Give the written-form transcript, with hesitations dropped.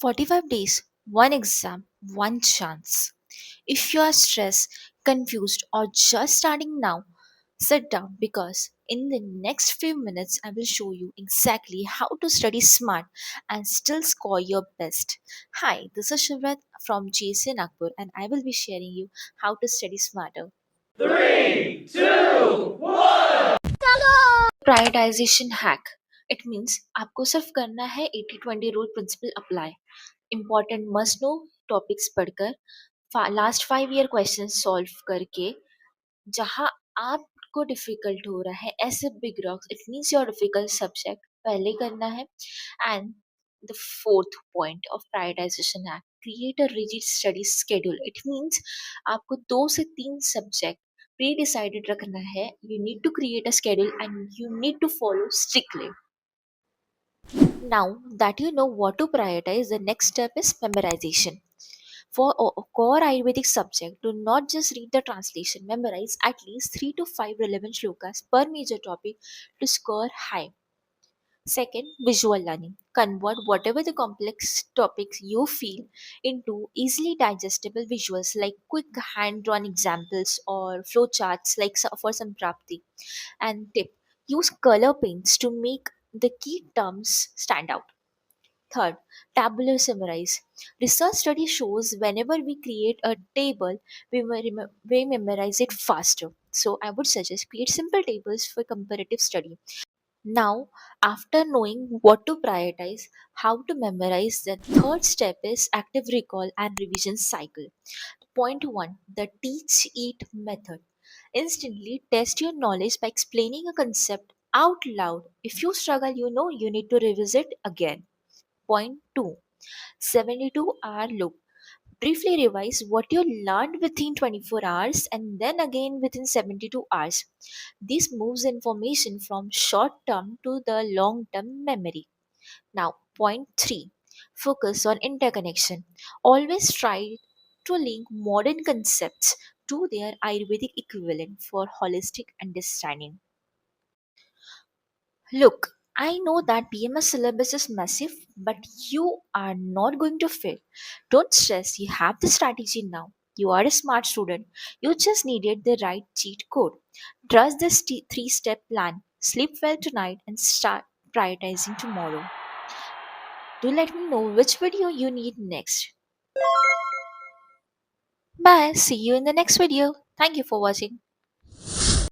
45 days, one exam, one chance. If you are stressed, confused, or just starting now, sit down because in the next few minutes I will show you exactly how to study smart and still score your best. Hi, this is Shivrat from JC Nagpur and I will be sharing you how to study smarter. Prioritization hack. It means आपको सिर्फ करना है 80-20 rule principle apply. Important must know topics पढ़कर last 5 year question solve करके जहाँ आपको difficult हो रहा है ऐसे big rocks it means your difficult subject पहले करना है. And the fourth point of prioritisation है create a rigid study schedule. It means आपको 2 से 3 सब्जेक्ट प्री डिसाइडेड रखना है. You need to create a schedule and you need to follow strictly. Now that you know what to prioritize, the next step is memorization. For a core Ayurvedic subject, do not just read the translation, memorize at least 3 to 5 relevant shlokas per major topic to score high. Second, visual learning. Convert whatever the complex topics you feel into easily digestible visuals like quick hand drawn examples or flowcharts like for some prapti. And tip, use color paints to make the key terms stand out. Third, tabular summarize. Research study shows whenever we create a table, we memorize it faster. So I would suggest create simple tables for comparative study. Now, after knowing what to prioritize, how to memorize, the third step is active recall and revision cycle. Point 1, the teach eat method. Instantly test your knowledge by explaining a concept out loud. If you struggle, you know you need to revisit again. Point 2, 72-hour loop. Briefly revise what you learned within 24 hours and then again within 72 hours. This moves information from short term to the long term memory. Now, point 3, focus on interconnection. Always try to link modern concepts to their Ayurvedic equivalent for holistic understanding. Look, I know that BMS syllabus is massive, but you are not going to fail. Don't stress, you have the strategy now. You are a smart student. You just needed the right cheat code. Trust this 3 step plan. Sleep well tonight and start prioritizing tomorrow. Do let me know which video you need next. Bye. See you in the next video. Thank you for watching.